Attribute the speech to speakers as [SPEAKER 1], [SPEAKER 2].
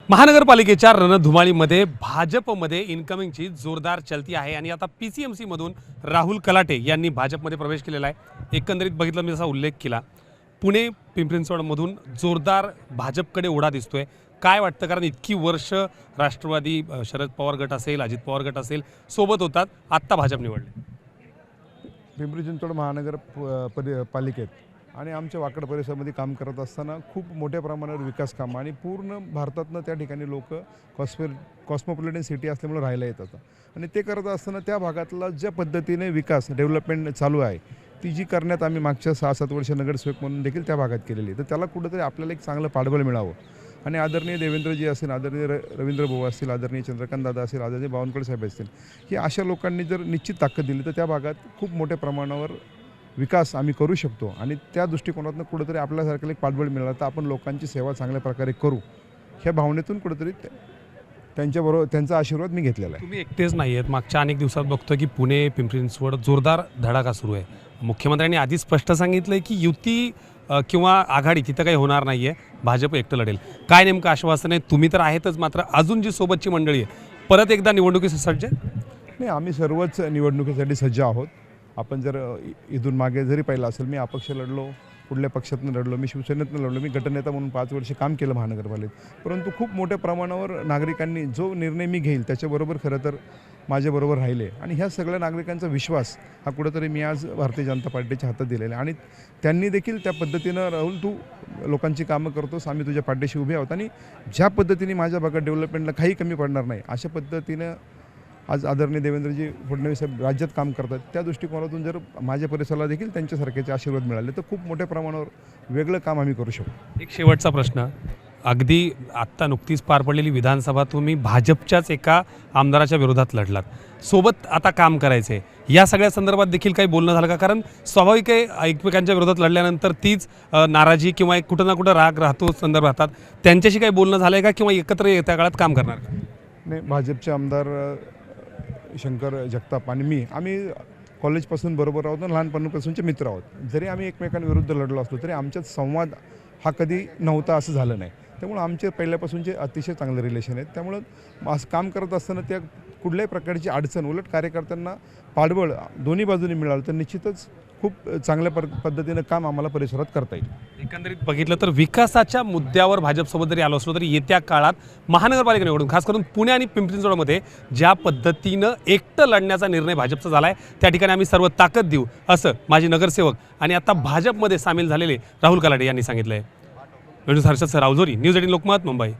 [SPEAKER 1] महानगरपालिकेच्या रणधुमाळीमध्ये भाजपमध्ये इनकमिंगची जोरदार चलती आहे आणि आता PCMC मधून राहुल कलाटे यांनी भाजपमध्ये प्रवेश केलेला आहे। एकंदरीत बघितलं मी जसा उल्लेख केला, पुणे पिंपरी चिंचवडमधून जोरदार भाजपकडे ओढा दिसतोय। काय वाटतं, कारण इतकी वर्ष राष्ट्रवादी शरद पवार गट असेल, अजित पवार गट असेल सोबत होतात, आत्ता भाजप निवडले।
[SPEAKER 2] पिंपरी चिंचवड महानगर पालिकेत आणि आमच्या वाकड परिसरामध्ये काम करत असताना खूप मोठ्या प्रमाणावर विकास काम आणि पूर्ण भारतातनं त्या ठिकाणी लोक कॉस्मोपॉलिटन सिटी असल्यामुळे राहायला येतात आणि ते करत असताना त्या भागातला ज्या पद्धतीने विकास डेव्हलपमेंट चालू आहे ती जी करण्यात आम्ही मागच्या 6-7 वर्ष नगरसेवक म्हणून देखील त्या भागात केलेली, तर त्याला कुठंतरी आपल्याला एक चांगलं पाठबळ मिळावं आणि आदरणीय देवेंद्रजी असतील, आदरणीय रवींद्र भाऊ असतील, आदरणीय चंद्रकांत दादा असतील, आदरणीय बावनकुळे साहेब असतील, की अशा लोकांनी जर निश्चित ताकद दिली तर त्या भागात खूप मोठ्या प्रमाणावर विकास आम्ही करू शकतो आणि त्या दृष्टिकोनातून कुठेतरी आपल्यासारख्याला एक पाठबळ मिळालं तर आपण लोकांची सेवा चांगल्या प्रकारे करू, ह्या भावनेतून कुठेतरी त्यांच्याबरोबर त्यांचा आशीर्वाद मी घेतलेला आहे।
[SPEAKER 1] तुम्ही एकटेच नाही आहेत, मागच्या अनेक दिवसात बघतोय की पुणे पिंपरी चिंचवड जोरदार धडाका सुरू आहे। मुख्यमंत्र्यांनी आधी स्पष्ट सांगितलंय की युती किंवा आघाडी तिथं काही होणार नाही आहे, भाजप एकटं लढेल। काय नेमकं आश्वासन आहे? तुम्ही तर आहेतच, मात्र अजून जी सोबतची मंडळी आहे परत एकदा निवडणुकीसाठी सज्ज?
[SPEAKER 2] नाही, आम्ही सर्वच निवडणुकीसाठी सज्ज आहोत। आपण जर इथून मागे जरी पाहिलं असेल, मी अपक्ष लढलो, कुठल्या पक्षातून लढलो, मी शिवसेनेतून लढलो, मी गटनेता म्हणून 5 वर्ष काम केलं महानगरपालिकेत, परंतु खूप मोठ्या प्रमाणावर नागरिकांनी जो निर्णय मी घेईल त्याच्याबरोबर खरं तर माझ्याबरोबर राहिले आणि ह्या सगळ्या नागरिकांचा विश्वास हा कुठंतरी मी आज भारतीय जनता पार्टीच्या हातात दिलेला आहे आणि त्यांनी देखील त्या पद्धतीनं, राहुल तू लोकांची कामं करतोस, आम्ही तुझ्या पाठीशी उभे आहोत आणि ज्या पद्धतीने माझ्या भागात डेव्हलपमेंटला काही कमी पडणार नाही अशा पद्धतीनं आज आदरणीय देवेंद्रजी फडणवीस साहेब राज्यात काम करतात, त्या दृष्टिकोनातून जर माझ्या परिसराला देखील त्यांच्यासारख्याचे आशीर्वाद मिळाले तर खूप मोठ्या प्रमाणावर वेगळं काम आम्ही करू शकतो।
[SPEAKER 1] एक शेवटचा प्रश्न, अगदी आत्ता नुकतीच पार पडलेली विधानसभा तुम्ही भाजपच्याच एका आमदाराच्या विरोधात लढलात, सोबत आता काम करायचं आहे, या सगळ्या संदर्भात देखील काही बोलणं झालं का? कारण स्वाभाविक आहे एकमेकांच्या विरोधात लढल्यानंतर तीच नाराजी किंवा एक कुठं ना कुठं राग राहतो, संदर्भ राहतात, त्यांच्याशी काही बोलणं झालं आहे का किंवा एकत्र येत्या काळात काम करणार का?
[SPEAKER 2] नाही, भाजपचे आमदार शंकर जगताप आणि मी आम्ही कॉलेजपासून बरोबर आहोत आणि लहानपणापासूनचे मित्र आहोत। जरी आम्ही एकमेकांविरुद्ध लढलो असलो तरी आमच्यात संवाद हा कधी नव्हता असं झालं नाही, त्यामुळे आमचे पहिल्यापासूनचे अतिशय चांगले रिलेशन आहेत। त्यामुळं असं काम करत असताना त्या कुठल्याही प्रकारची अडचण, उलट कार्यकर्त्यांना पाठबळ दोन्ही बाजूनी मिळालं तर निश्चितच खूप चांगल्या पद्धतीनं काम आम्हाला परिसरात करता येईल।
[SPEAKER 1] एकंदरीत बघितलं तर विकासाच्या मुद्द्यावर भाजपसोबत जरी आलो असलो तरी येत्या काळात महानगरपालिका निवडून खास करून पुणे आणि पिंपरी चिंचवडमध्ये ज्या पद्धतीनं एकटं लढण्याचा निर्णय भाजपचा झाला आहे त्या ठिकाणी आम्ही सर्व ताकद देऊ, असं माजी नगरसेवक आणि आता भाजपमध्ये सामील झालेले राहुल कलाटे यांनी सांगितलं आहे। हर्षद रावझोरी, न्यूज 18 लोकमत, मुंबई।